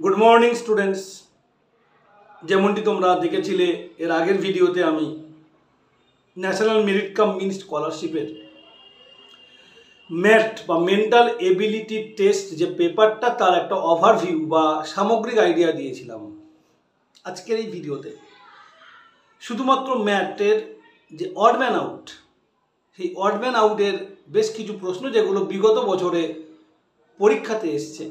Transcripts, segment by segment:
Good morning students. যেমনটি তোমরা দেখেছিলে এর আগের ভিডিওতে আমি ন্যাশনাল মেরিট কাম মিন স্কলারশিপের ম্যাথ বা মেন্টাল এবিলিটি টেস্ট যে পেপারটা তার একটা ওভারভিউ বা সামগ্রিক আইডিয়া দিয়েছিলাম। আজকের এই ভিডিওতে শুধুমাত্র ম্যাথের যে অড ম্যান আউট, সেই অড ম্যান আউটের বেশ কিছু প্রশ্ন যেগুলো বিগত বছরে পরীক্ষাতে এসছে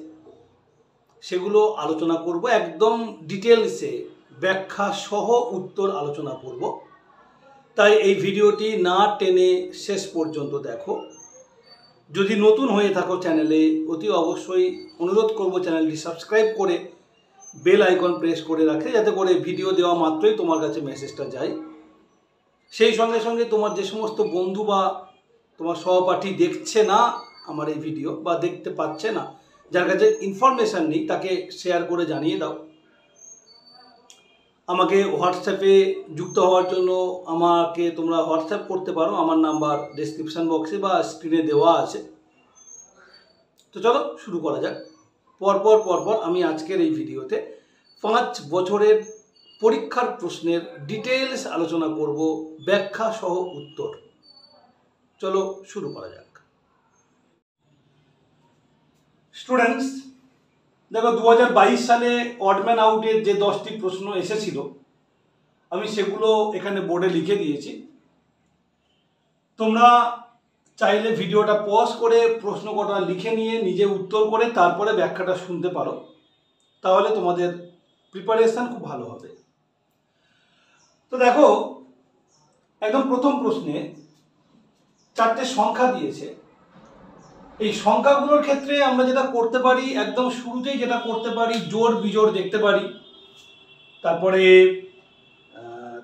সেগুলো আলোচনা করব। একদম ডিটেলসে ব্যাখ্যা সহ উত্তর আলোচনা করব, তাই এই ভিডিওটি না টেনে শেষ পর্যন্ত দেখো। যদি নতুন হয়ে থাকো চ্যানেলে, অতি অবশ্যই অনুরোধ করব চ্যানেলটি সাবস্ক্রাইব করে বেল আইকন প্রেস করে রাখে, যাতে করে ভিডিও দেওয়া মাত্রই তোমার কাছে মেসেজটা যায়। সেই সঙ্গে সঙ্গে তোমার যে সমস্ত বন্ধু বা তোমার সহপাঠী দেখছে না আমার এই ভিডিও বা দেখতে পাচ্ছে না, যার কাছে ইনফরমেশান নেই, তাকে শেয়ার করে জানিয়ে দাও। আমাকে হোয়াটসঅ্যাপে যুক্ত হওয়ার জন্য আমাকে তোমরা হোয়াটসঅ্যাপ করতে পারো। আমার নাম্বার ডেসক্রিপশান বক্সে বা স্ক্রিনে দেওয়া আছে। তো চলো শুরু করা যাক। পরপর আমি আজকের এই ভিডিওতে 5 বছরের পরীক্ষার প্রশ্নের ডিটেলস আলোচনা করব, ব্যাখ্যা সহ উত্তর। চলো শুরু করা যাক। স্টুডেন্টস দেখো, 2022 সালে অড ম্যান আউটের যে 10টি প্রশ্ন এসেছিল আমি সেগুলো এখানে বোর্ডে লিখে দিয়েছি। তোমরা চাইলে ভিডিওটা পজ করে প্রশ্ন কটা লিখে নিয়ে নিজে উত্তর করে তারপরে ব্যাখ্যাটা শুনতে পারো, তাহলে তোমাদের প্রিপারেশন খুব ভালো হবে। তো দেখো, একদম প্রথম প্রশ্নে 4টে সংখ্যা দিয়েছে। এই সংখ্যাগুলোর ক্ষেত্রে আমরা যেটা করতে পারি, একদম শুরুতেই যেটা করতে পারি, জোড় বিজোড় দেখতে পারি। তারপরে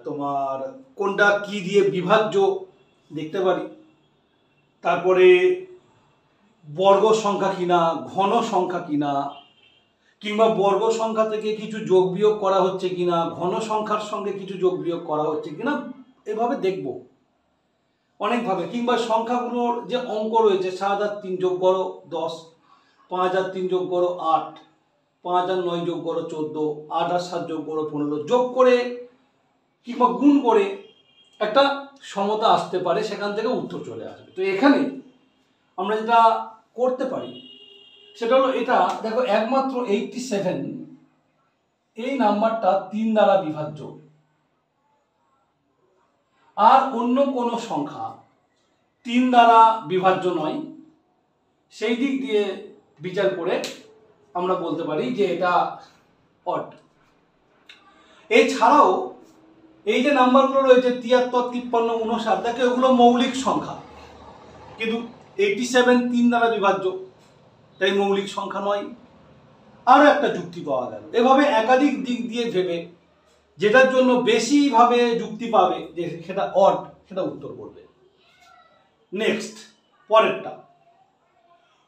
তোমার কোনটা কি দিয়ে বিভাজ্য দেখতে পারি। তারপরে বর্গ সংখ্যা কিনা, ঘন সংখ্যা কিনা, কিংবা বর্গ সংখ্যা থেকে কিছু যোগ বিয়োগ করা হচ্ছে কিনা, ঘন সংখ্যার সঙ্গে কিছু যোগ বিয়োগ করা হচ্ছে কিনা, এভাবে দেখব অনেকভাবে। কিংবা সংখ্যাগুলোর যে অঙ্ক রয়েছে, 7 আর 3 যোগ করো 10, 5 আর 3 যোগ করো 8, 5 আর 9 যোগ করো 14, 8 আর 7 যোগ করো 15, যোগ করে কিংবা গুণ করে একটা সমতা আসতে পারে, সেখান থেকে উত্তর চলে আসবে। তো এখানে আমরা যেটা করতে পারি সেটা হলো এটা। দেখো, একমাত্র 87 এই নাম্বারটা 3 দ্বারা বিভাজ্য, আর অন্য কোনো সংখ্যা 3 দ্বারা বিভাজ্য নয়। সেই দিক দিয়ে বিচার করে আমরা বলতে পারি যে এটা অড। এছাড়াও এই যে নাম্বারগুলো রয়েছে 73, 53, 59, দেখো এগুলো মৌলিক সংখ্যা, কিন্তু 87 3 দ্বারা বিভাজ্য, তাই মৌলিক সংখ্যা নয়। আরও একটা যুক্তি পাওয়া গেল। এভাবে একাধিক দিক দিয়ে ভেবে যেটার জন্য বেশিভাবে যুক্তি পাবে যে সেটা অড, সেটা উত্তর করবে। নেক্সট,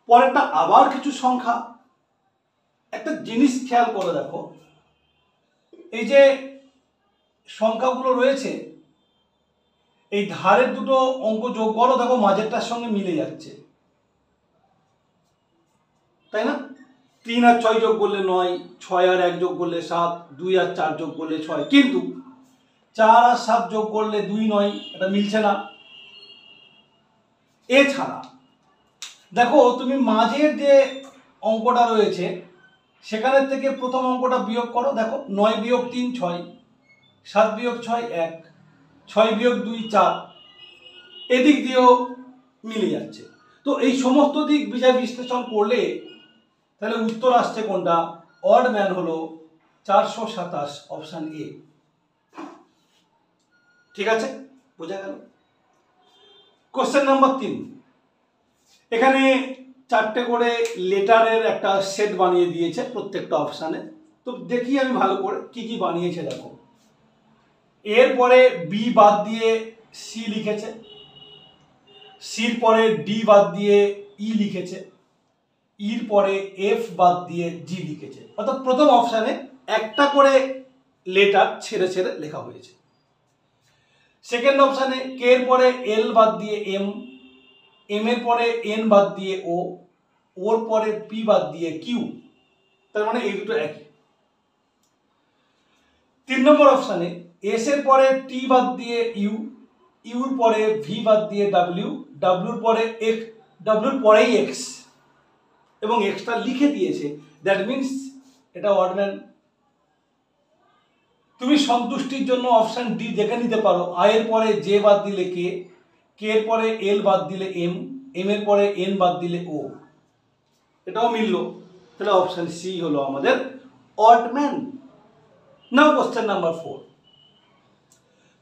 পরেরটা আবার কিছু সংখ্যা। একটা জিনিস খেয়াল করে দেখো, এই যে সংখ্যাগুলো রয়েছে, এই ধারের দুটো অঙ্ক যোগ করো, দেখো মাঝেরটার সঙ্গে মিলে যাচ্ছে, তাই না? 3 আর 6 যোগ করলে 9, 6 আর 1 যোগ করলে 7, 2 আর 4 যোগ করলে 6, কিন্তু 4 আর 7 যোগ করলে 2, 9, এটা মিলছে না। এছাড়া দেখো, তুমি মাঝের যে অঙ্কটা রয়েছে সেখানের থেকে প্রথম অঙ্কটা বিয়োগ করো, দেখো 9 বিয়োগ 3 6, 7 বিয়োগ 6 1, 6 বিয়োগ 2 4, এদিক দিয়েও মিলে যাচ্ছে। তো এই সমস্ত দিক বিচার বিশ্লেষণ করলে তাহলে উত্তর আসছে কোনটা? অড ম্যান হলো 427, অপশন এ। ঠিক আছে, বোঝা গেল? কোশ্চেন নাম্বার 3, এখানে 4টে করে লেটারের একটা সেট বানিয়ে দিয়েছে প্রত্যেকটা অপশানে। তো দেখি আমি ভালো করে কি কি বানিয়েছে। দেখো, এরপরে বি বাদ দিয়ে সি লিখেছে, সির পরে ডি বাদ দিয়ে ই লিখেছে, ইর পরে এফ বাদ দিয়ে জি লিখেছে। অর্থাৎ প্রথম অপশানে একটা করে লেটার ছেড়ে ছেড়ে লেখা হয়েছে। সেকেন্ড অপশানে কে এর পরে এল বাদ দিয়ে এম, এম এর পরে এন বাদ দিয়ে ও, ওর পরে পি বাদ দিয়ে কিউ। তার মানে এই দুটো একই। 3 নম্বর অপশানে এস এর পরে টি বাদ দিয়ে ইউ, ইউর পরে ভি বাদ দিয়ে ডাব্লিউ, ডাব্লিউর পরে এক্স, ডাব্লিউর পরেই এক্স এবং এক্সটা লিখে দিয়েছে, দ্যাট মিনস এটা অডম্যান। তুমি সন্তুষ্টির জন্য অপশান ডি দেখে নিতে পারো, আই এর পরে জে বাদ দিলে কে, কে এর পরে এল বাদ দিলে এম, এম এর পরে এন বাদ দিলে ও, এটাও মিলল। তাহলে অপশান সি হলো আমাদের odd man. Now question number 4,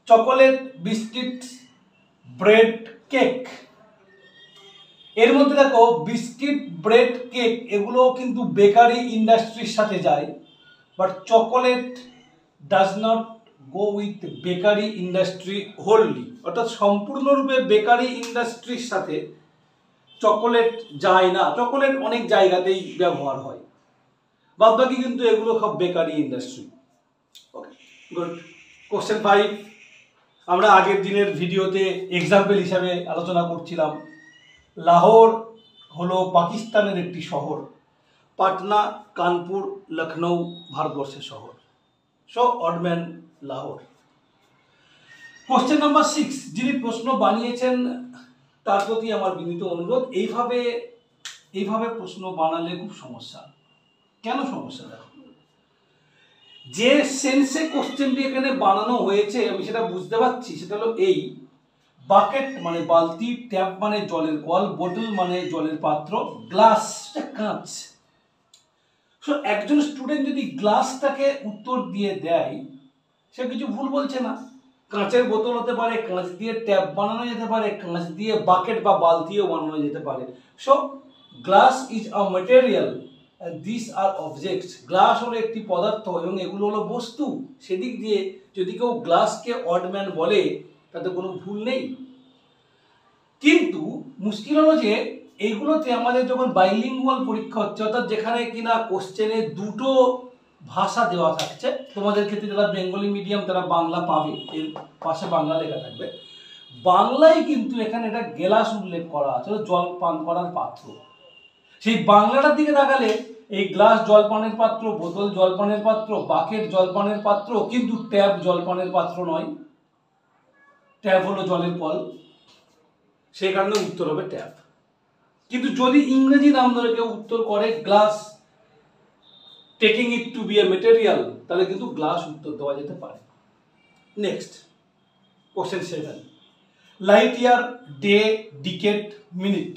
chocolate, biscuit, bread, cake. এর মধ্যে দেখো বিস্কিট, ব্রেড, কেক এগুলো কিন্তু বেকারি ইন্ডাস্ট্রির সাথে যায়, but chocolate does not go with bakery industry wholly, অর্থাৎ সম্পূর্ণরূপে বেকারি ইন্ডাস্ট্রির সাথে চকোলেট যায় না। চকোলেট অনেক জায়গাতেই ব্যবহার হয়, বাদ বাকি কিন্তু এগুলো সব বেকারি ইন্ডাস্ট্রি। ওকে, গুড। কোশ্চেন 5, আমরা আগের দিনের ভিডিওতে এক্সাম্পল হিসাবে আলোচনা করছিলাম, লাহোর হলো পাকিস্তানের একটি শহর, পাটনা, কানপুর, লখনৌ ভারতবর্ষের শহর। সো অডম্যান লাহোর। কোশ্চেন নাম্বার 6, যিনি প্রশ্ন বানিয়েছেন তার প্রতি আমার বিনীত অনুরোধ, এইভাবে প্রশ্ন বানালে খুব সমস্যা। কেন সমস্যা? দেখো, যে সেন্সে কোশ্চেনটি এখানে বানানো হয়েছে আমি সেটা বুঝতে পারছি, সেটা হলো এই, বাকেট মানে বালতি, ট্যাপ মানে জলের কল, বোতল মানে জলের পাত্র, গ্লাস কাঁচ। সো একজন স্টুডেন্ট যদি গ্লাসটাকে উত্তর দিয়ে দেয় সে কিছু ভুল বলছে না। কাঁচের বোতল হতে পারে, কাঁচ দিয়ে ট্যাপ বানানো যেতে পারে, কাঁচ দিয়ে বাকেট বা বালতিও বানানো যেতে পারে। So glass is a material, this are objects. Glass হলো একটি পদার্থ এবং এগুলো হলো বস্তু। সেদিক দিয়ে যদি কেউ গ্লাসকে অডম্যান বলে তাতে কোনো ভুল নেই। কিন্তু মুশকিল হলো যে এইগুলোতে আমাদের যখন বাইলিঙ্গুয়াল পরীক্ষা হচ্ছে, অর্থাৎ যেখানে কিনা কোশ্চেনে দুটো ভাষা দেওয়া থাকছে, তোমাদের ক্ষেত্রে যারা বেঙ্গলি মিডিয়াম তারা বাংলা পাবে, এর পাশে বাংলা লেখা থাকবে, বাংলায় কিন্তু এখানে এটা গেলাস উল্লেখ করা আছে, জল পান করার পাত্র। সেই বাংলাটার দিকে তাকালে এই গ্লাস জলপানের পাত্র, বোতল জলপানের পাত্র, বাকেট জলপানের পাত্র, কিন্তু ট্যাপ জলপানের পাত্র নয়। ট্যাপ হলো জলের কল, সেই কারণে উত্তর হবে ট্যাপ। কিন্তু যদি ইংরেজি নাম ধরে কেউ উত্তর করে glass, taking it to be a material, তাহলে কিন্তু গ্লাস উত্তর দেওয়া যেতে পারে। Next question 7, light year, day, decade, minute.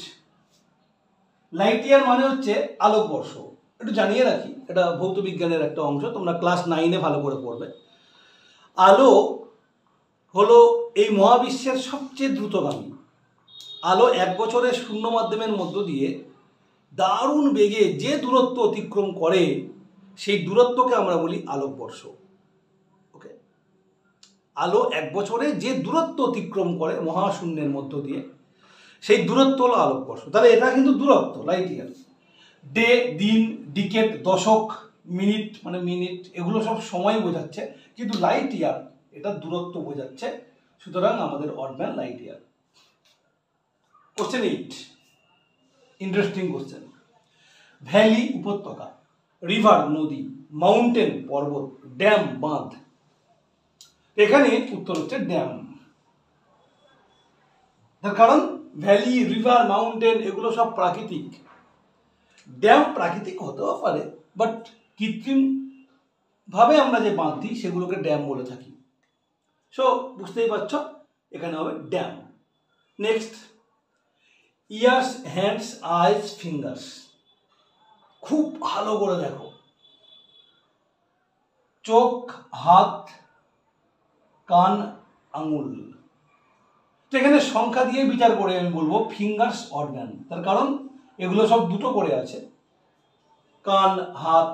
Light year মানে হচ্ছে আলোকবর্ষ। একটু জানিয়ে রাখি, এটা ভৌত বিজ্ঞানের একটা অংশ, তোমরা ক্লাস 9-এ ভালো করে পড়বে। আলো হলো এই মহাবিশ্বের সবচেয়ে দ্রুতগামী। আলো 1 বছরের শূন্য মাধ্যমের মধ্য দিয়ে দারুণ বেগে যে দূরত্ব অতিক্রম করে সেই দূরত্বকে আমরা বলি আলোকবর্ষ। ওকে, আলো 1 বছরে যে দূরত্ব অতিক্রম করে মহাশূন্যের মধ্য দিয়ে সেই দূরত্ব হলো আলোকবর্ষ। তাহলে এটা কিন্তু দূরত্ব, লাইট ইয়ার। ডে দিন, ডিকেড দশক, মিনিট মানে মিনিট, এগুলো সব সময় বোঝাচ্ছে, কিন্তু লাইট ইয়ার এটা দূরত্ব বোঝাচ্ছে। সুতরাং আমাদের অডম্যান light year. Question 8, interesting question. Valley উপত্যকা, রিভার নদী, মাউন্টেন পর্বত, ড্যাম বাঁধ। এখানে উত্তর হচ্ছে ড্যাম। তার কারণ ভ্যালি, রিভার, মাউন্টেন এগুলো সব প্রাকৃতিক। ড্যাম প্রাকৃতিক হতেও পারে, বাট কৃত্রিম ভাবে আমরা যে বাঁধ দিই সেগুলোকে ড্যাম বলে থাকি। সো বুঝতেই পারছ, এখানে হবে ড্যাম। নেক্সট, ইয়ার্স, হ্যান্ডস, আইস, ফিঙ্গার্স। খুব ভালো করে দেখো, চোখ, হাত, কান, আঙুল। তো এখানে সংখ্যা দিয়ে বিচার করে আমি বলবো ফিঙ্গার্স অর্গান। তার কারণ এগুলো সব দুটো করে আছে, কান, হাত,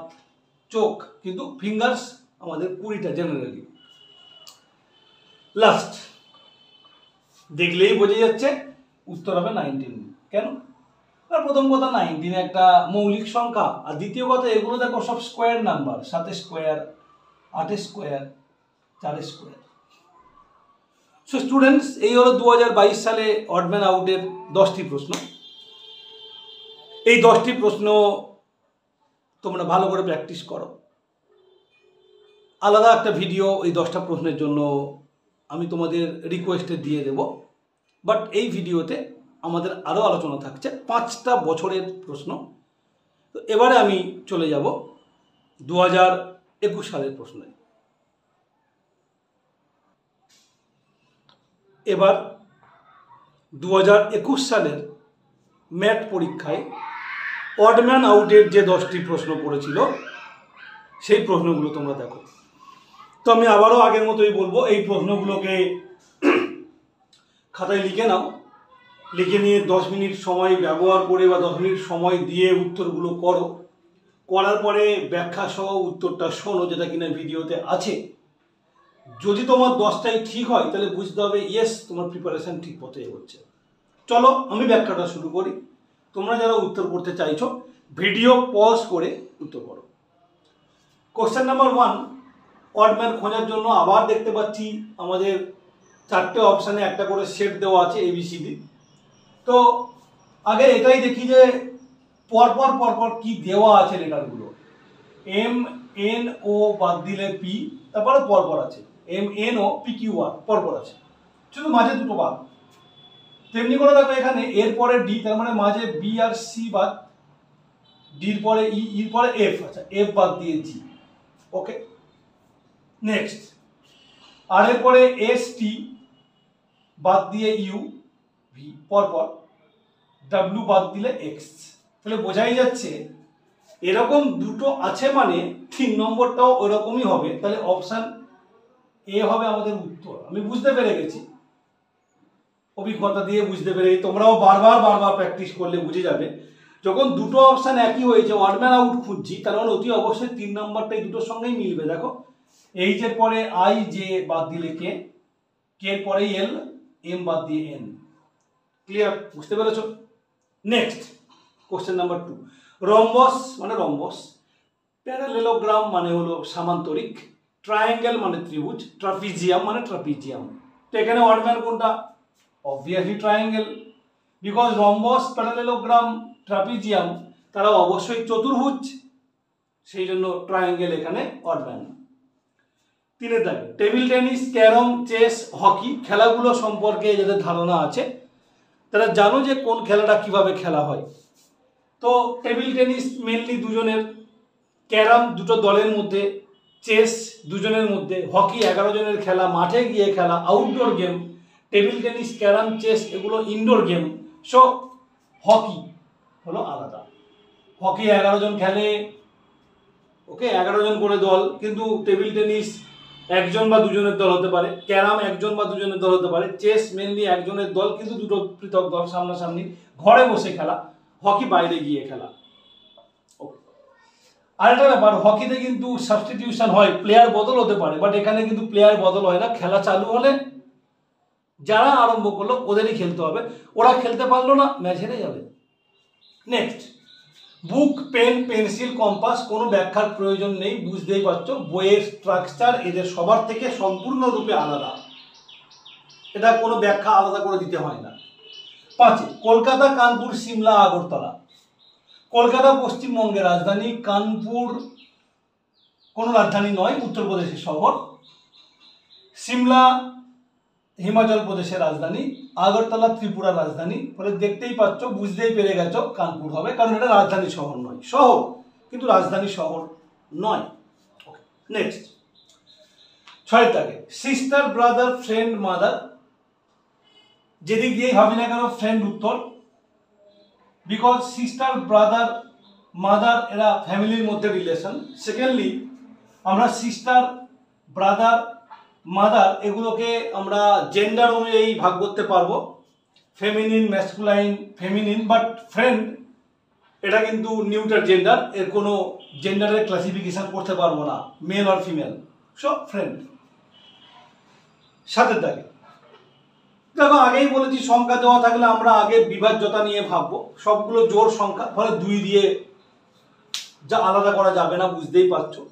চোখ, কিন্তু ফিঙ্গার্স আমাদের 20টা জেনারেলি। লাস্ট, দেখলেই বোঝা যাচ্ছে উত্তর হবে 19। কেন? আর প্রথম কথা 19 একটা মৌলিক সংখ্যা, আর দ্বিতীয় কথা এগুলো দেখো সব square number, 7 square, 8 square, 4 square. So students, এই হলো 2022 সালে অডম্যান আউটের 10টি প্রশ্ন। এই 10টি প্রশ্ন তোমরা ভালো করে প্র্যাকটিস করো। আলাদা একটা ভিডিও এই 10টা প্রশ্নের জন্য আমি তোমাদের রিকোয়েস্টে দিয়ে দেব, বাট এই ভিডিওতে আমাদের আরও আলোচনা থাকছে 5টা বছরের প্রশ্ন। তো এবারে আমি চলে যাব 2021 সালের প্রশ্নে। এবার 2021 সালের ম্যাথ পরীক্ষায় অড ম্যান আউটের যে 10টি প্রশ্ন পড়েছিল সেই প্রশ্নগুলো তোমরা দেখো। তো আমি আবারও আগের মতোই বলবো, এই প্রশ্নগুলোকে খাতায় লিখে নাও, লিখে নিয়ে 10 মিনিট সময় ব্যবহার করে বা 10 মিনিট সময় দিয়ে উত্তরগুলো করো। করার পরে ব্যাখ্যা সহ উত্তরটা শোনো, যেটা কিনা ভিডিওতে আছে। যদি তোমার 10টাই ঠিক হয় তাহলে বুঝতে হবে ইয়েস, তোমার প্রিপারেশন ঠিক পথে এগোচ্ছে। চলো আমি ব্যাখ্যাটা শুরু করি। তোমরা যারা উত্তর করতে চাইছো ভিডিও পজ করে উত্তর করো। কোশ্চেন নাম্বার 1, অড ম্যান খোঁজার জন্য আবার দেখতে পাচ্ছি আমাদের 4টে অপশানে একটা করে সেট দেওয়া আছে ABCD। তো আগে এটাই দেখি যে পরপর পরপর কি দেওয়া আছে লেটারগুলো। MNO বাদ দিলে P, তারপরে পরপর আছে MNO PQR পরপর আছে, শুধু মাঝে দুটো বাদ। তেমনি করে দেখো এখানে এর পরে D, তার মানে মাঝে B আর C বাদ, ডির পরে E, এর পরে F, আচ্ছা F বাদ দিয়ে G। ওকে, নেক্সট আর এর পরে ST বাদ দিয়ে U V পরপর, W বাদ দিলে X। তাহলে বোঝাই যাচ্ছে এরকম দুটো আছে মানে 3 নম্বরটাও ওরকমই হবে। তাহলে অপশান এ হবে আমাদের উত্তর। আমি বুঝতে পেরে গেছি, অভিজ্ঞতা দিয়ে বুঝতে পেরে, তোমরাও বারবার প্র্যাকটিস করলে বুঝে যাবে। যখন দুটো অপশান একই হয়েছে, অড ম্যান আউট খুঁজছি, তার মানে অতি অবশ্যই 3 নম্বরটাই দুটোর সঙ্গেই মিলবে। দেখো H এর পরে I, J বাদ দিলে K, K এর পরে L, M বাদ দিয়ে N। ক্লিয়ার, বুঝতে পেরেছো? নেক্সট কোশ্চেন নাম্বার 2, রম্বস মানে রম্বস, প্যারালেলোগ্রাম মানে হলো সামান্তরিক, ট্রায়াঙ্গেল মানে ত্রিভুজ, ট্রাপিজিয়াম মানে ট্রাপিজিয়াম। তো এখানে অড ম্যান কোনটা? Obviously triangle, because rhombus, parallelogram, trapezium তারা অবশ্যই চতুর্ভুজ, সেই জন্য ট্রায়াঙ্গেল এখানে অড ম্যান। 3 দাগে table tennis, carrom, chess, hockey খেলাগুলো সম্পর্কে যাদের ধারণা আছে তারা জানো যে কোন খেলাটা কিভাবে খেলা হয়। তো টেবিল টেনিস মেনলি দুজনের, ক্যারম দুটো দলের মধ্যে, চেস দুজনের মধ্যে, হকি 11 জনের খেলা, মাঠে গিয়ে খেলা, outdoor game. Table tennis, carrom, chess এগুলো ইনডোর গেম। সো হকি হলো আলাদা। হকি 11 জন খেলে, ওকে 11 জন করে দল, কিন্তু টেবিল টেনিস 1 জন বা 2 জনের দল হতে পারে, ক্যারাম 1 জন বা 2 জনের দল হতে পারে, চেস মেনলি 1 জনের দল কিন্তু দুটো পৃথক দল সামনাসামনি ঘরে বসে খেলা, হকি বাইরে গিয়ে খেলা। ওকে, আর একটা ব্যাপার, হকিতে কিন্তু সাবস্টিটিউশন হয়, প্লেয়ার বদল হতে পারে, বাট এখানে কিন্তু প্লেয়ার বদল হয় না। খেলা চালু হলে যারা আরম্ভ করলো ওদেরই খেলতে হবে, ওরা খেলতে পারলো না ম্যাচ হেরে যাবে। নেক্সট, বুক, পেন, পেন্সিল, কম্পাস কোনো ব্যাখ্যার প্রয়োজন নেই, বুঝতেই পারছো বইয়ের স্ট্রাকচার এদের সবার থেকে সম্পূর্ণরূপে আলাদা, এটা কোনো ব্যাখ্যা আলাদা করে দিতে হয় না। 5, কলকাতা, কানপুর, সিমলা, আগরতলা। কলকাতা পশ্চিমবঙ্গের রাজধানী, কানপুর কোনো রাজধানী নয়, উত্তরপ্রদেশের শহর, সিমলা হিমাচল প্রদেশের রাজধানী, আগরতলা ত্রিপুরার রাজধানী। ফলে দেখতেই পাচ্ছ, বুঝতেই পেরে গেছো কানপুর হবে, কারণ এটা রাজধানী শহর নয়, শহর কিন্তু রাজধানী শহর নয়। নেক্সট 6 দাগে সিস্টার, ব্রাদার, ফ্রেন্ড, মাদার। যেদিক দিয়েই ভাবি না কেন ফ্রেন্ড উত্তর, বিকজ সিস্টার, ব্রাদার, মাদার এরা ফ্যামিলির মধ্যে রিলেশন। সেকেন্ডলি আমরা সিস্টার, ব্রাদার, মাদার এগুলোকে আমরা জেন্ডার অনুযায়ী ভাগ করতে পারবো, feminine, masculine, feminine. But friend এটা কিন্তু নিউট্রাল জেন্ডার, এর কোনো জেন্ডারের ক্লাসিফিকেশন করতে পারবো না, মেল আর ফিমেল। So friend. 7 দাগে দেখো, আগেই বলেছি সংখ্যা দেওয়া থাকলে আমরা আগে বিভাজ্যতা নিয়ে ভাববো, সবগুলো জোড় সংখ্যা, ফলে 2 দিয়ে যা আলাদা করা যাবে না, বুঝতেই পারছো।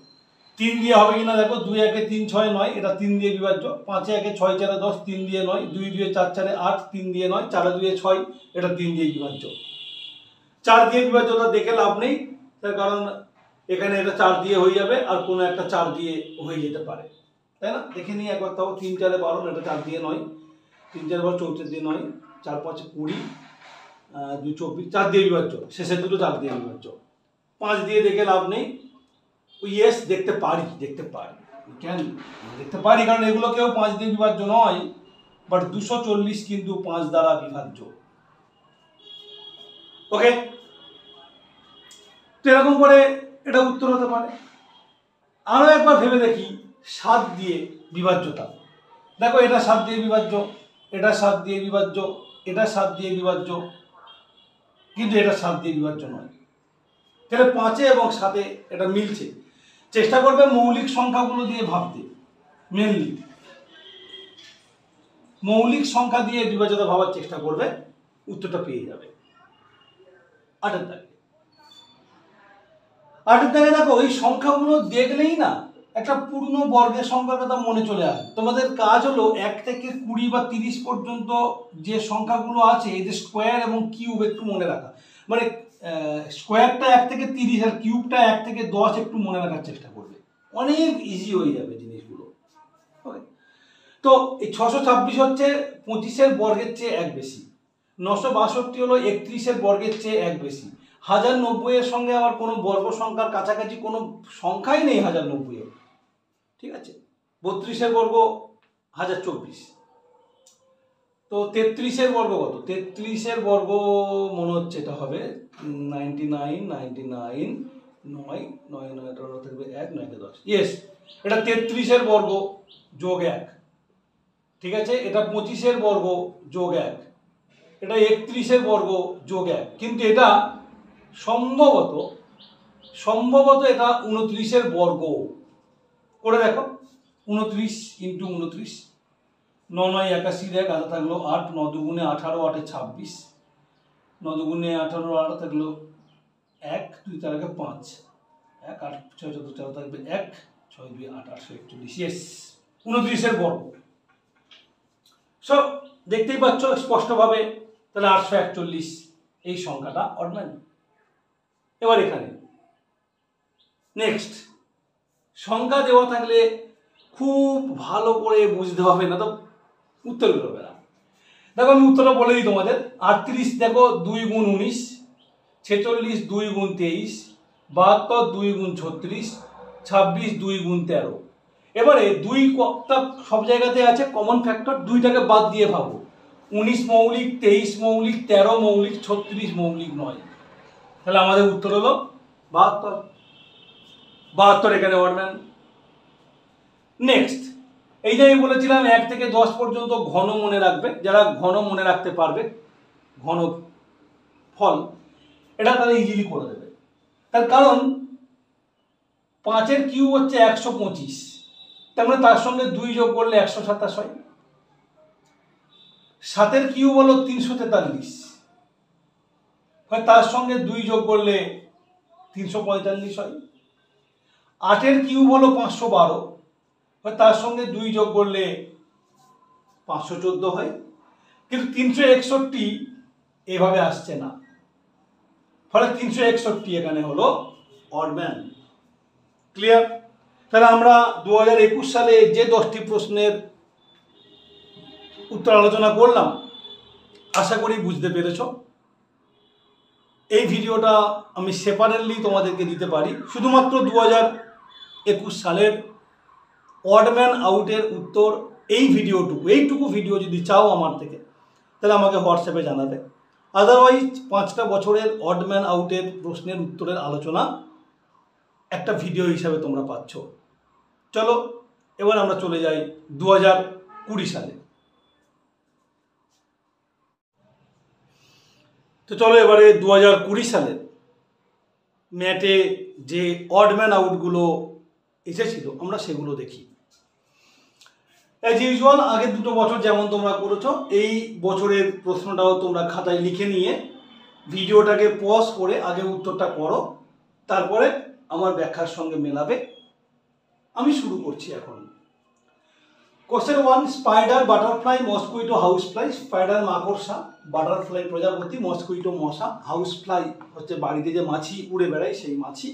3 দিয়ে হবে কিনা দেখো, 2 একে 3 6 9, এটা 3 দিয়ে বিভাজ্য। 5 একে 6 4 10, 3 দিয়ে 9, 2 2 4 4 8, 3 দিয়ে 9, 4 2 6, এটা 3 দিয়ে বিভাজ্য। 4 দিয়ে বিভাজ্যতা দেখে লাভ নেই, তার কারণ এখানে এটা 4 দিয়ে হয়ে যাবে, আর কোনো একটা 4 দিয়ে হয়ে যেতে পারে, তাই না? দেখে নিই একবার, তাও 3 4 12, এটা 4 দিয়ে নয়, 3 4 12 34 দিয়ে নয়, 4 5 20, 2 24, 4 দিয়ে বিভাজ্য, শেষের দুটো 4 দিয়ে বিভাজ্য। 5 দিয়ে দেখে লাভ নেই। ইয়েস, দেখতে পারি কেন দেখতে পারি, কারণ এগুলো কেউ 5 দিয়ে বিভাজ্য নয়, বাট 240 কিন্তু 5 দ্বারা বিভাজ্য। ওকে, তো এরকম করে এটা উত্তর হতে পারে। আরো একবার ভেবে দেখি 7 দিয়ে বিভাজ্যতা। দেখো এটা 7 দিয়ে বিভাজ্য, এটা 7 দিয়ে বিভাজ্য, এটা 7 দিয়ে বিভাজ্য, কিন্তু এটা 7 দিয়ে বিভাজ্য নয়। তাহলে 5 এবং 7 এটা মিলছে। চেষ্টা করবে মৌলিক সংখ্যাগুলো দিয়ে ভাবতে, মেনলি মৌলিক সংখ্যা দিয়ে বিভাজ্যতা ভাবার চেষ্টা করবে, উত্তরটা পেয়ে যাবে। 8 দাগে দেখো, এই সংখ্যাগুলো দেখলেই না একটা পূর্ণ বর্গের সংখ্যার কথা মনে চলে আসে। তোমাদের কাজ হলো 1 থেকে 20 বা 30 পর্যন্ত যে সংখ্যাগুলো আছে এদের স্কোয়ার এবং কিউব একটু মনে রাখা, মানে স্কোয়ারটা 1 থেকে 30 আর কিউবটা 1 থেকে 10 একটু মনে রাখার চেষ্টা করবে, অনেক ইজি হয়ে যাবে জিনিসগুলো। ওকে, তো এই 626 হচ্ছে 25-এর বর্গের চেয়ে 1 বেশি, 962 হলো 31-এর বর্গের চেয়ে 1 বেশি, 1090-এর সঙ্গে আবার কোনো বর্গ সংখ্যার কাছাকাছি কোনো সংখ্যাই নেই 1090-এর, ঠিক আছে? 32-এর বর্গ 1024, তো 33-এর বর্গ কত? 33-এর বর্গ মনে হচ্ছে এটা হবে 99, 99, 9 9 9 থাকবে 1, 9 কে 10, ইয়েস, এটা 33-এর বর্গ যোগ 1, ঠিক আছে? এটা 25-এর বর্গ যোগ 1, এটা 31-এর বর্গ যোগ 1, কিন্তু এটা সম্ভবত এটা 29-এর বর্গ। করে দেখো, 29 ইন্টু 29, 9 9 81 দেখ, আধা থাকলো 8, 9 দুগুণে 18, 8 26, 9 দুগুণে 18, 8 থাকলো 1, 2 4 5, 1 8 6 14 4 থাকবে 1, 6 2 8 841, ইয়েস, 29-এর বর্গ। সো দেখতেই পাচ্ছ স্পষ্টভাবে, তাহলে 841 এই সংখ্যাটা অড ম্যান। এবার এখানে নেক্সট, সংখ্যা দেওয়া থাকলে খুব ভালো করে বুঝতে হবে, না তো উত্তর বেরোবে না। দেখো আমি উত্তরটা বলে দিই তোমাদের। 38 দেখো 2 গুণ 19, 46 2 গুণ 23, 72 2 গুণ 36, 26 2 গুণ 13। এবারে 2টা সব জায়গাতে আছে কমন ফ্যাক্টর, 2টাকে বাদ দিয়ে ভাবো। 19 মৌলিক, 23 মৌলিক, 13 মৌলিক, 36 মৌলিক নয়। তাহলে আমাদের উত্তর হলো 72। 72 এখানে অড ম্যান। নেক্সট, এই যে আমি বলেছিলাম 1 থেকে 10 পর্যন্ত ঘন মনে রাখবে, যারা ঘন মনে রাখতে পারবে ঘন ফল, এটা তারা ইজিলি করে দেবে। তার কারণ 5-এর কিউব হচ্ছে 125, তার মানে তার সঙ্গে 2 যোগ করলে 127 হয়। 7-এর কিউব হলো 343, তার সঙ্গে 2 যোগ করলে 345 হয়। 8-এর কিউব হলো 512, তার সঙ্গে 2 যোগ করলে 514 হয়। কিন্তু 361 এভাবে আসছে না, ফলে 361 এখানে হলো অড ম্যান। ক্লিয়ার? তাহলে আমরা 2021 সালে যে 10টি প্রশ্নের উত্তর আলোচনা করলাম, আশা করি বুঝতে পেরেছ। এই ভিডিওটা আমি সেপারেটলি তোমাদেরকে দিতে পারি, শুধুমাত্র 2021 সালের অড ম্যান আউটের উত্তর এই এইটুকু ভিডিও যদি চাও আমার থেকে, তাহলে আমাকে হোয়াটসঅ্যাপে জানাবে। আদারওয়াইজ 5টা বছরের অড ম্যান আউটের প্রশ্নের উত্তরের আলোচনা একটা ভিডিও হিসাবে তোমরা পাচ্ছ। চলো এবার আমরা চলে যাই 2020 সালে। তো চলো এবারে 2020 সালের ম্যাটে যে অড ম্যান আউটগুলো এসেছিল আমরা সেগুলো দেখি। অ্যাজ ইউজুয়াল আগের 2 বছর যেমন তোমরা করেছো, এই বছরের প্রশ্নটাও তোমরা খাতায় লিখে নিয়ে ভিডিওটাকে পজ করে আগে উত্তরটা করো, তারপরে আমার ব্যাখ্যার সঙ্গে মেলাবে। আমি শুরু করছি এখন। Question 1, spider, butterfly, mosquito, house fly. Spider মাকড়সা, বাটারফ্লাই প্রজাপতি, মসকুইটো মশা, হাউস ফ্লাই হচ্ছে বাড়িতে যে মাছি উড়ে বেড়ায় সেই মাছি।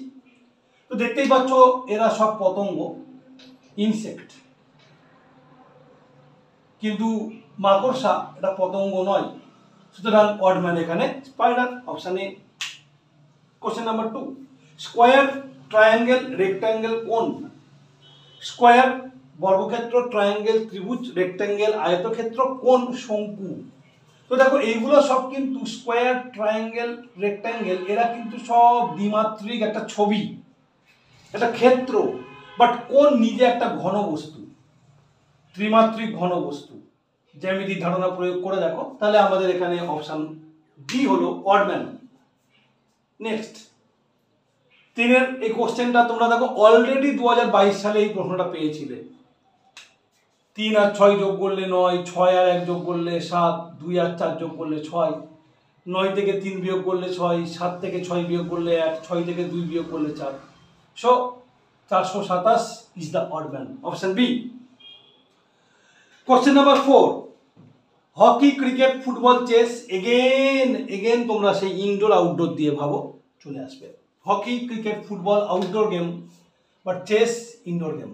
তো দেখতেই পাচ্ছ এরা সব পতঙ্গ, ইনসেক্ট, কিন্তু মাকড়সা এটা পতঙ্গ নয়, সুতরাং অড ম্যান এখানে spider, option A. Question number 2, square, triangle, rectangle কোন? স্কোয়ার বর্গক্ষেত্র, ট্রায়াঙ্গেল ত্রিভুজ, রেক্ট্যাঙ্গেল আয়তক্ষেত্র, কোন শঙ্কু? তো দেখো এইগুলো সব কিন্তু স্কোয়ার, ট্রায়াঙ্গেল, রেক্ট্যাঙ্গেল এরা কিন্তু সব দ্বিমাত্রিক একটা ছবি, একটা ক্ষেত্র, বাট কোন নিজে একটা ঘন বস্তু, ত্রিমাত্রিক ঘন বস্তু। জ্যামিতির ধারণা প্রয়োগ করে দেখো, তাহলে আমাদের এখানে অপশন ডি হলো অড ম্যান। নেক্সট 3-এর এই কোশ্চেনটা তোমরা দেখো অলরেডি 2022 সালে এই প্রশ্নটা পেয়েছিলে। 3 আর 6 যোগ করলে 9, 6 আর 1 যোগ করলে 7, 2 আর 4 যোগ করলে 6, 9 থেকে 3 বিয়োগ করলে 6, 7 থেকে 6 বিয়োগ করলে 1, 6 থেকে 2 বিয়োগ করলে 4, so 427 is the odd man, option B. Question number 4, hockey, cricket, football, chess, again তোমরা সেই ইনডোর আউটডোর দিয়ে ভাবো, চলে আসবে। Hockey, cricket, football outdoor game, but chess indoor game.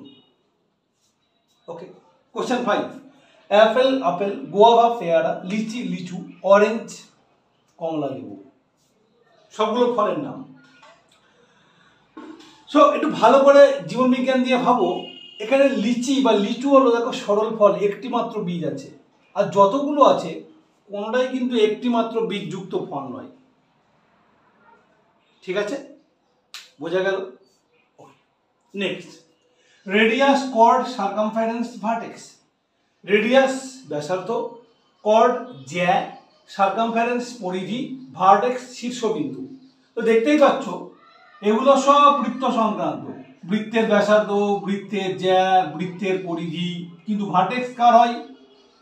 Okay. Question 5, apple, আপেল, গোয়াভা, পেয়ারা, লিচি, লিচু, অরেঞ্জ, কমলা লেবু, সবগুলো ফলের নাম। সো একটু ভালো করে জীবন বিজ্ঞান দিয়ে ভাবো, এখানে লিচি বা লিচু হলো দেখো সরল ফল, একটি মাত্র বীজ আছে, আর যতগুলো আছে কোনটাই কিন্তু একটি মাত্র বীজযুক্ত ফল নয়। ঠিক আছে, বোঝা গেল? Next, radius, chord, circumference, vertex. Radius ব্যাসার্ধ, কর্ড জ্যা, সার্কামফারেন্স পরিধি, ভার্টেক্স শীর্ষবিন্দু। তো দেখতেই পাচ্ছ এগুলো সব বৃত্ত সংক্রান্ত, বৃত্তের ব্যাসার্ধ, বৃত্তের জ্যা, বৃত্তের পরিধি, কিন্তু ভার্টেক্স কার হয়,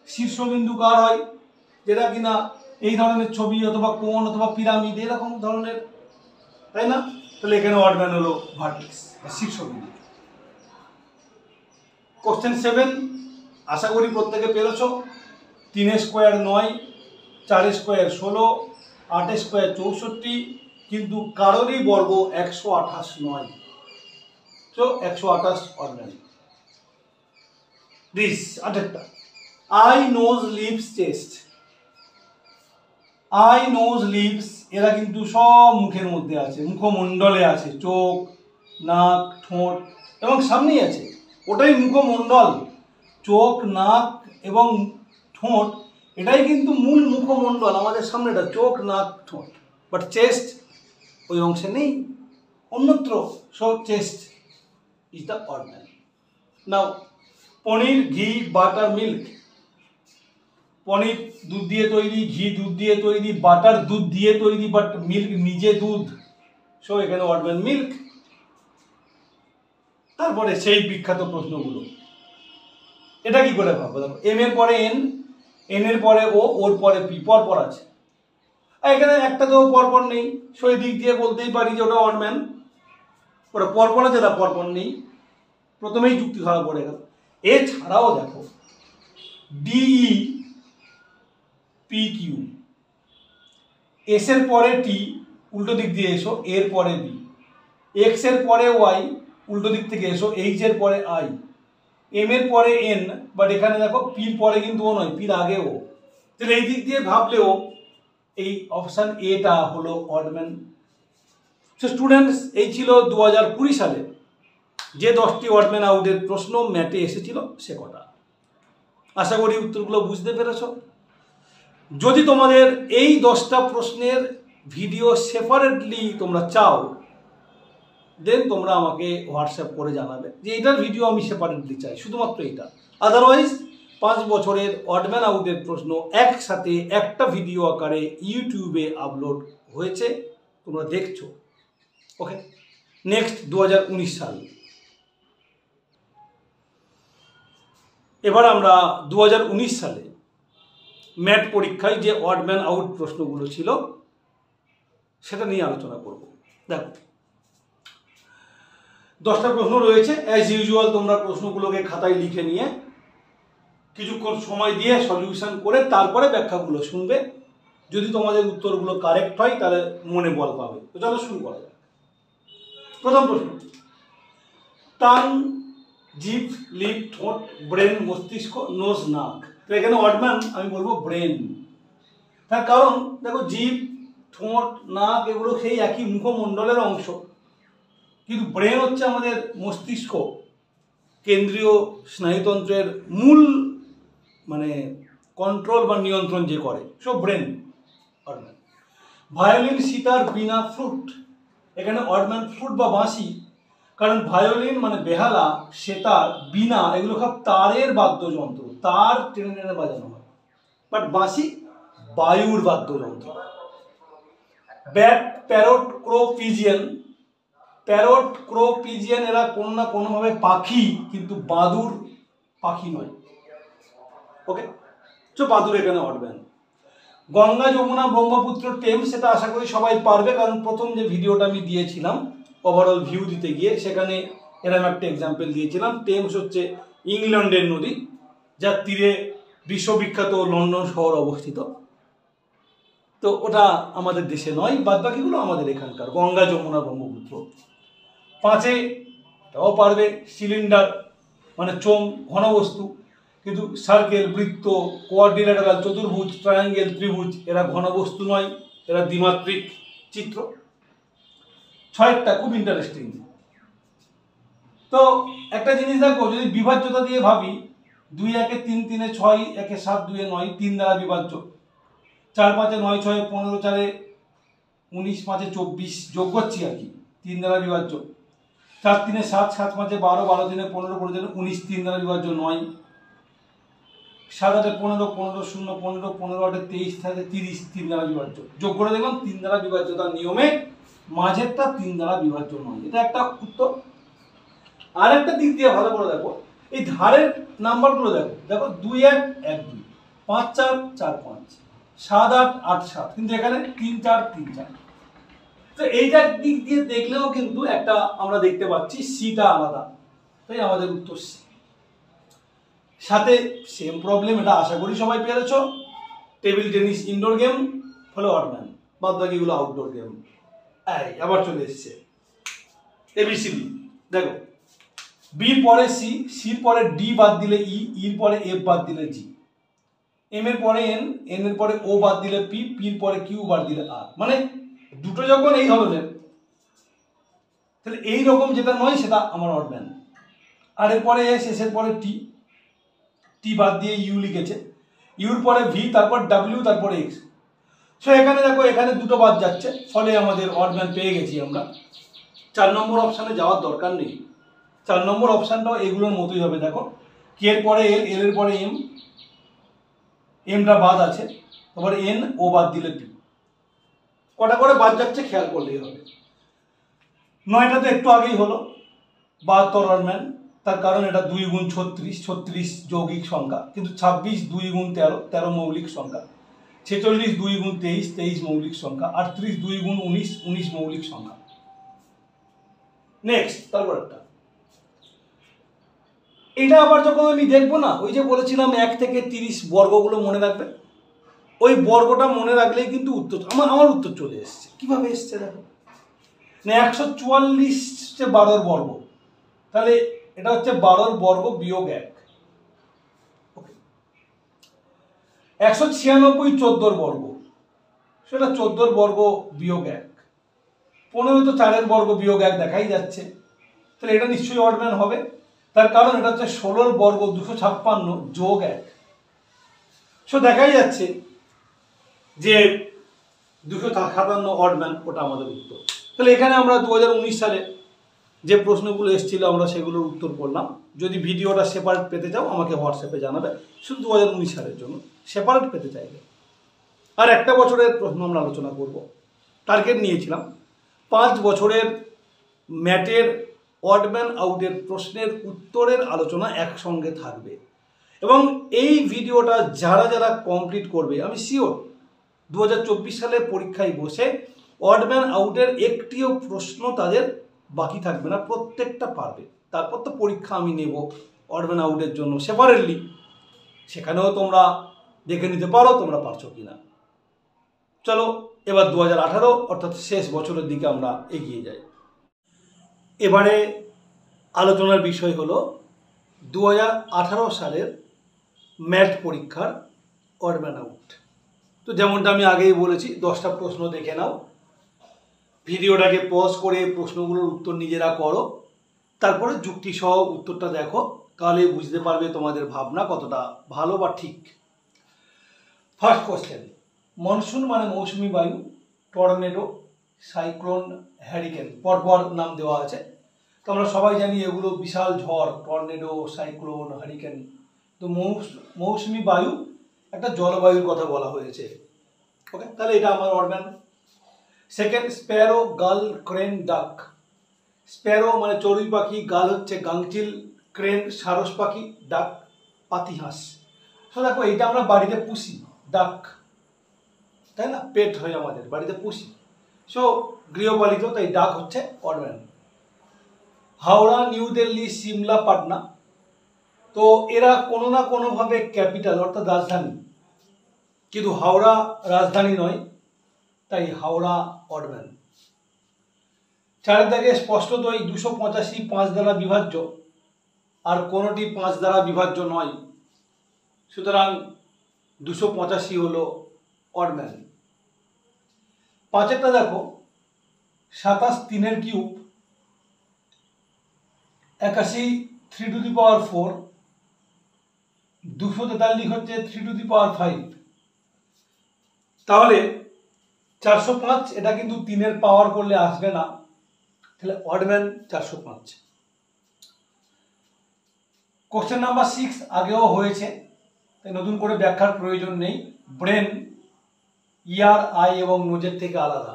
শীর্ষবিন্দু কার হয়, যেটা কিনা এই ধরনের ছবি অথবা কোণ অথবা পিরামিড এরকম ধরনের, তাই না? তাহলে এখানে অড ম্যান হলো ভার্টেক্স বা শীর্ষবিন্দু। কোশ্চেন 7, আশা করি প্রত্যেকে পেরেছ। 3 স্কোয়ার 9, 4 স্কোয়ার 16, 8 স্কোয়ার 64, কিন্তু কারোরই বর্গ 128 নয়, তো 128 অড ম্যান। দিস 8টা, eye, nose, lips, chest. Eye, nose, lips এরা কিন্তু সব মুখের মধ্যে আছে, মুখমণ্ডলে আছে, চোখ, নাক, ঠোঁট এবং সামনেই আছে, ওটাই মুখমণ্ডল। চোখ, নাক এবং ঠোঁট এটাই কিন্তু মূল মুখমণ্ডল, আমাদের সামনেটা চোখ, নাক, ঠোঁট, বাট চেস্ট ওই অংশে নেই, অন্যত্র। So chest is the odd man. Now paneer, ghee, butter, milk. পনির দুধ দিয়ে তৈরি, ঘি দুধ দিয়ে তৈরি, বাটার দুধ দিয়ে তৈরি, বাট মিল্ক নিজে দুধ, সো এখানে অড ম্যান মিল্ক। তারপরে সেই বিখ্যাত প্রশ্নগুলো, এটা কি করে ভাববো? দেখো এম এর পরে এন, এন এর পরে ও, ওর পরে পি, পরপর আছে, আর এখানে একটা তো পরপর নেই, সেই দিক দিয়ে বলতেই পারি যে ওটা অড ম্যান। ওটা পরপর আছে, এটা পরপর নেই, প্রথমেই যুক্তি ধরা পড়ে গেল। এছাড়াও দেখো ডিই, পি কিউ, এস এর পরে টি, উল্টো দিক দিয়ে এসো, এর পরে বি, এক্স এর পরে ওয়াই, উল্টো দিক থেকে এসো, এইচ এর পরে আই, এম এর পরে এন, বাট এখানে দেখো পির পরে কিন্তু ও নয়, পির আগে ও, তাহলে এই দিক দিয়ে ভাবলেও এই অপশন এটা হলো অড ম্যান। সো স্টুডেন্টস, এই ছিল 2020 সালে যে 10টি অড ম্যান আউটের প্রশ্ন ম্যাটে এসেছিল সে কটা। আশা করি উত্তরগুলো বুঝতে পেরেছ। যদি তোমাদের এই 10টা প্রশ্নের ভিডিও সেপারেটলি তোমরা চাও, দেন তোমরা আমাকে হোয়াটসঅ্যাপ করে জানাবে যে এইটার ভিডিও আমি সেপারেটলি চাই, শুধুমাত্র এটা। আদারওয়াইজ 5 বছরের অড ম্যান আউটের প্রশ্ন একসাথে একটা ভিডিও আকারে ইউটিউবে আপলোড হয়েছে, তোমরা দেখছো। ওকে, নেক্সট 2019 সাল। এবার আমরা 2019 সালে ম্যাট পরীক্ষায় যে অড ম্যান আউট প্রশ্নগুলো ছিল সেটা নিয়ে আলোচনা করব। দেখো 10টা প্রশ্ন রয়েছে, অ্যাজ ইউজুয়াল তোমরা প্রশ্নগুলোকে খাতায় লিখে নিয়ে কিছুক্ষণ সময় দিয়ে সলিউশন করে তারপরে ব্যাখ্যাগুলো শুনবে। যদি তোমাদের উত্তরগুলো কারেক্ট হয় তাহলে মনে বল পাবে। তো চলো শুরু করা যাক। প্রথম প্রশ্ন, টাং, জিভ, লিপ, ঠোঁট, ব্রেন, মস্তিষ্ক, নোজ, নাক। তো এখানে অডম্যান আমি বলবো ব্রেন। তার কারণ দেখো জিভ, ঠোঁট, নাক এগুলো সেই একই মুখমণ্ডলের অংশ, কিন্তু ব্রেন হচ্ছে আমাদের মস্তিষ্ক, কেন্দ্রীয় স্নায়ুতন্ত্রের মূল মানে কন্ট্রোল বা নিয়ন্ত্রণ যে করে, সব ব্রেন। অডম্যান। ভায়োলিন, সিতার, বীণা, ফ্লুট। এখানে অডম্যান ফ্লুট বা বাঁশি, কারণ ভায়োলিন মানে বেহালা, সেতার, বীণা এগুলো সব তারের বাদ্যযন্ত্র, তার টেনে টেনে বাজানো হয়। বাট বাঁশি বায়ুর বাদ্যযন্ত্র। ব্যাট, প্যারট, ক্রো, পিজিয়ন। প্যারট, ক্রো, পিজিয়ন এরা কোনো না কোনোভাবে পাখি, কিন্তু বাদুর পাখি নয়। ওকে, তো বাদুর এখানে অডম্যান। গঙ্গা, যমুনা, ব্রহ্মপুত্র, টেমস, সেটা আশা করি সবাই পারবে, কারণ প্রথম যে ভিডিওটা আমি দিয়েছিলাম ওভারঅল ভিউ দিতে গিয়ে সেখানে এরকম একটা এক্সাম্পল দিয়েছিলাম। টেমস হচ্ছে ইংল্যান্ডের নদী, যার তীরে বিশ্ববিখ্যাত লন্ডন শহর অবস্থিত। তো ওটা আমাদের দেশে নয়, বাদ বাকিগুলো আমাদের এখানকার। গঙ্গা, যমুনা, ব্রহ্মপুত্র। 5 তাও পারবে, সিলিন্ডার মানে চোঙ, ঘনবস্তু, কিন্তু সার্কেল, বৃত্ত, কোয়াড্রিল্যাটারাল, চতুর্ভুজ, ট্রায়াঙ্গেল, ত্রিভুজ এরা ঘনবস্তু নয়, এরা দ্বিমাত্রিক চিত্র। 6টা খুব ইন্টারেস্টিং। তো একটা জিনিস দেখো, যদি বিভাজ্যতা দিয়ে ভাবি, 2 1 3 3 6, 1 7 2 9 3 দ্বারা বিভাজ্য, 4 5 9 6 15 4 19 5 24 যোগ করছি আর কি, 3 দ্বারা বিভাজ্য। 4 3 7 7 5 12 12 3 15 15 19 3 দ্বারা বিভাজ্য 9। 7 8 15 15 0 15 15 8 23 থাকে 30 3 দ্বারা বিভাজ্য। যোগ করে দেখলাম 3 দ্বারা বিভাজ্যতার নিয়মে মাঝেরটা 3 দ্বারা বিভাজ্য নয়। এটা একটা উত্তর। আর একটা দিক দিয়ে ভালো করে দেখো, এই ধারের নাম্বারগুলো দেখো, দেখো 2 1 1 2, 5 4 4 5, 7 8 8 7, কিন্তু এখানে 3 4 3 4। তো এইটার দিক দিয়ে দেখলেও কিন্তু একটা আমরা দেখতে পাচ্ছি সিটা আলাদা, তাই আমাদের উত্তর সি। সাথে সেম প্রবলেম, এটা আশা করি সবাই পেরেছো। টেবিল টেনিস ইনডোর গেম, হলো অডম্যান, বাদ বাকিগুলো আউটডোর গেম। এই আবার চলে এসছে এবিসিডি। দেখো, বির পরে সি, সির পরে ডি বাদ দিলে ই, ইর পরে এফ বাদ দিলে জি, এম এর পরে এন, এন এর পরে ও বাদ দিলে পি, পির পরে কিউ বাদ দিলে আর। মানে দুটো যখন এই ধরনের, তাহলে এই রকম যেটা নয় সেটা আমার অডম্যান। আর এর পরে এস, এস এর পরে টি, টি বাদ দিয়ে ইউ লিখেছে, ইউর পরে ভি, তারপর ডাব্লিউ, তারপরে এক্স। সো এখানে দেখো, এখানে দুটো বাদ যাচ্ছে, ফলে আমাদের অডম্যান পেয়ে গেছি আমরা। 4 নম্বর অপশানে যাওয়ার দরকার নেই। 4 নম্বর অপশানটাও এগুলোর মতোই হবে। দেখো, কে এর পরে এল, এল এর পরে এম, এমটা বাদ আছে, তারপরে এন, ও বাদ দিলে পি। কটা করে বাদ যাচ্ছে খেয়াল করলেই হবে। 9টা তো একটু আগেই হলো 72 অডম্যান, তার কারণ এটা 2 গুণ 36, 36 যৌগিক সংখ্যা, কিন্তু 26 2 গুণ 13, 13 মৌলিক সংখ্যা, 46 2 গুণ 23, 23 মৌলিক সংখ্যা, 38 2 গুণ 19, 19 মৌলিক সংখ্যা। নেক্সট, তারপর একটা, এটা আবার যখন আমি দেখবো না, ওই যে বলেছিলাম 1 থেকে 30 বর্গগুলো মনে রাখবে, ওই বর্গটা মনে রাখলেই কিন্তু উত্তর আমার উত্তর চলে এসছে। কিভাবে এসছে দেখো, না 144 হচ্ছে 12 বর্গ, তাহলে এটা হচ্ছে 12 বর্গ বিয়োগ 1। 196 14 বর্গ, সেটা 14 বর্গ বিয়োগ 1। 15 তো 4 বর্গ বিয়োগ 1 দেখাই যাচ্ছে, তাহলে এটা নিশ্চয়ই অডম্যান হবে। তার কারণ এটা হচ্ছে 16 বর্গ 256 যোগ 1। সো দেখাই যাচ্ছে যে 257 অডম্যান, ওটা আমাদের উত্তর। তাহলে এখানে আমরা 2019 সালে যে প্রশ্নগুলো এসেছিল আমরা সেগুলোর উত্তর করলাম। যদি ভিডিওটা সেপারেট পেতে চাও আমাকে হোয়াটসঅ্যাপে জানাবে, শুধু 2019 সালের জন্য। সেপারেট পেতে চাইলে আর একটা বছরের প্রশ্ন আমরা আলোচনা করব। টার্গেট নিয়েছিলাম 5 বছরের ম্যাটের অডম্যান আউটের প্রশ্নের উত্তরের আলোচনা একসঙ্গে থাকবে, এবং এই ভিডিওটা যারা যারা কমপ্লিট করবে, আমি শিওর 2024 সালে পরীক্ষায় বসে অডম্যান আউটের একটিও প্রশ্ন তাদের বাকি থাকবে না, প্রত্যেকটা পারবে। তারপর তো পরীক্ষা আমি নেব অডম্যান আউটের জন্য সেপারেটলি, সেখানেও তোমরা দেখে নিতে পারো তোমরা পারছো কিনা। চলো এবার 2018 অর্থাৎ শেষ বছরের দিকে আমরা এগিয়ে যাই। এবারে আলোচনার বিষয় হলো 2018 সালের ম্যাট পরীক্ষার অড ম্যান আউট। তো যেমনটা আমি আগেই বলেছি, 10টা প্রশ্ন দেখে নাও, ভিডিওটাকে পজ করে প্রশ্নগুলোর উত্তর নিজেরা করো, তারপরে যুক্তি সহ উত্তরটা দেখো, তাহলে বুঝতে পারবে তোমাদের ভাবনা কতটা ভালো বা ঠিক। ফার্স্ট কোশ্চেন, মনসুন মানে মৌসুমি বায়ু, টর্নেডো, সাইক্লোন, হ্যারিকেন, পরপর নাম দেওয়া আছে। তো আমরা সবাই জানি এগুলো বিশাল ঝড়, টর্নেডো, সাইক্লোন, হ্যারিকেন। তো মৌসুমি বায়ু একটা জলবায়ুর কথা বলা হয়েছে। ওকে, তাহলে এটা আমার অড ম্যান। সেকেন্ড, স্প্যারো, গাল, ক্রেন, ডাক। স্প্যারো মানে চড়ুই পাখি, গাল হচ্ছে গাংচিল, ক্রেন সারস পাখি, ডাক পাতিহাঁস। তো দেখো এটা আমরা বাড়িতে পুষি, ডাক, তাই না, পেট হয় আমাদের, বাড়িতে পুষি, সো গৃহপালিত, তাই ডাক হচ্ছে odd man. Howrah, new Delhi, Shimla, Patna, তো এরা কোনো না কোনোভাবে ক্যাপিটাল অর্থাৎ রাজধানী, কিন্তু হাওড়া রাজধানী নয়, তাই হাওড়া অড ম্যান। চারের দাগে স্পষ্টতই 285 5 দ্বারা বিভাজ্য, আর কোনোটি 5 দ্বারা বিভাজ্য নয়, সুতরাং 285 হলো অড ম্যান। পাঁচেরটা দেখো, 27 3 কিউব, 81 3 টু দি পাওয়ার 4, 243 হচ্ছে 3 টু দি পাওয়ার 5, তাহলে 405 এটা কিন্তু 3-এর পাওয়ার করলে আসবে না, তাহলে অড ম্যান 405। কোশ্চেন নাম্বার 6 আগেও হয়েছে, তাই নতুন করে ব্যাখ্যার প্রয়োজন নেই। ব্রেন ইয়ার, আই এবং নোজের থেকে আলাদা,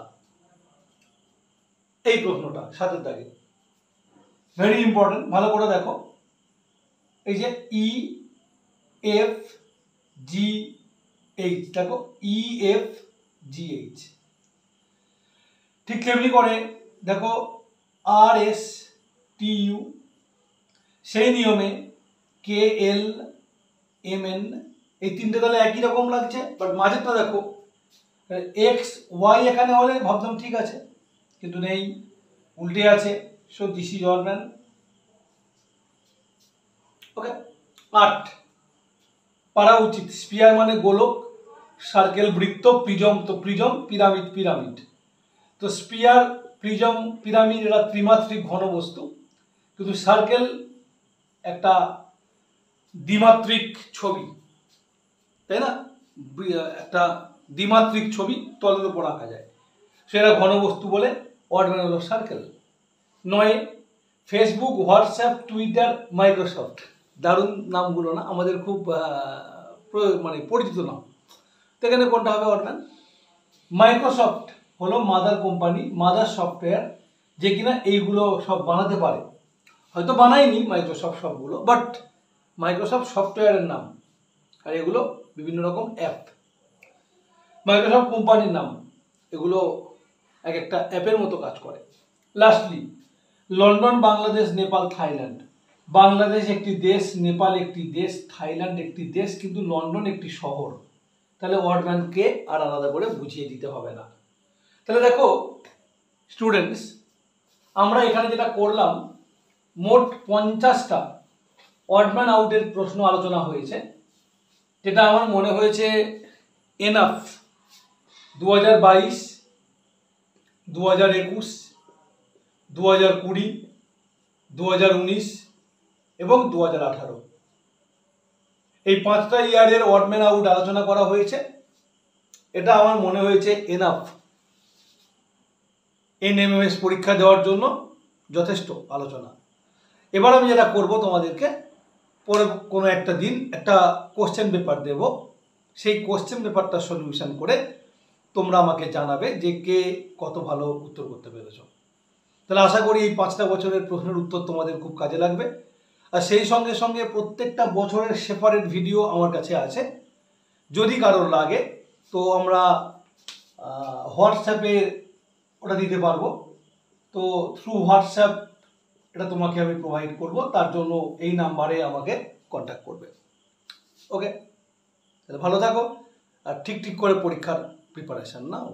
এই প্রশ্নটা 7-এর দাগে ভেরি ইম্পর্টেন্ট, ভালো করে দেখো। এই যে ই এফ জি এইচ, দেখো ই এফ জি এইচ, ঠিক তেমনি করে দেখো আর এস টি ইউ, সেই নিয়মে কে এল এম এন, এই তিনটে তাহলে একই রকম লাগছে, বাট মাঝেরটা দেখো এক্স ওয়াই, এখানে হলে ভাবতাম ঠিক আছে, কিন্তু নেই, উল্টে আছে, so this is odd man. Okay, 8 পারা উচিত, স্পিয়ার মানে গোলক, সার্কেল বৃত্ত, প্রিজম তো প্রিজম, পিরামিড পিরামিড, তো স্পিয়ার, প্রিজম, পিরামিড এরা ত্রিমাত্রিক ঘনবস্তু, কিন্তু সার্কেল একটা দ্বিমাত্রিক ছবি, তাই না, একটা দ্বিমাত্রিক ছবি তলের উপর আঁকা যায়, সেটা ঘনবস্তু বলে অড ম্যান হলো circle. 9 Facebook, WhatsApp, Twitter, Microsoft, দারুণ নামগুলো না, আমাদের খুব মানে পরিচিত নাম, তো এখানে কোনটা হবে অড ম্যান? মাইক্রোসফট হলো মাদার কোম্পানি, মাদার সফটওয়্যার, যে কিনা এইগুলো সব বানাতে পারে, হয়তো বানায়নি মাইক্রোসফট সবগুলো, বাট মাইক্রোসফট সফটওয়্যারের নাম, আর এগুলো বিভিন্ন রকম অ্যাপ, মাইক্রোসফট কোম্পানির নাম, এগুলো এক একটা অ্যাপের মতো কাজ করে। Lastly London, Bangladesh, Nepal, Thailand. Bangladesh একটি দেশ, নেপাল একটি দেশ, থাইল্যান্ড একটি দেশ, কিন্তু লন্ডন একটি শহর, তাহলে অড ম্যানকে আর আলাদা করে বুঝিয়ে দিতে হবে না। তাহলে দেখো স্টুডেন্টস, আমরা এখানে যেটা করলাম, মোট 50টা অড ম্যান আউটের প্রশ্ন আলোচনা হয়েছে, যেটা আমার মনে হয়েছে এনাফ 2022, 2021, 2020, 2019 এবং 2018, এই 5টা ইয়ারের অড ম্যান আউট আলোচনা করা হয়েছে, এটা আমার মনে হয়েছে এনাফ এনএমএমএস পরীক্ষা দেওয়ার জন্য যথেষ্ট আলোচনা। এবার আমি যেটা করব, তোমাদেরকে পরে কোনো একটা দিন একটা কোশ্চেন পেপার দেব, সেই কোশ্চেন পেপারটা সলিউশন করে তোমরা আমাকে জানাবে যে কে কত ভালো উত্তর করতে পেরেছ। তাহলে আশা করি এই 5টা বছরের প্রশ্নের উত্তর তোমাদের খুব কাজে লাগবে। আর সেই সঙ্গে সঙ্গে প্রত্যেকটা বছরের সেপারেট ভিডিও আমার কাছে আছে, যদি কারোর লাগে তো আমরা হোয়াটসঅ্যাপে ওটা দিতে পারবো, তো থ্রু হোয়াটসঅ্যাপ এটা তোমাকে আমি প্রোভাইড করব, তার জন্য এই নাম্বারে আমাকে কন্ট্যাক্ট করবে। ওকে, তাহলে ভালো থাকো আর ঠিক করে পরীক্ষার প্রিপারেশন নাও।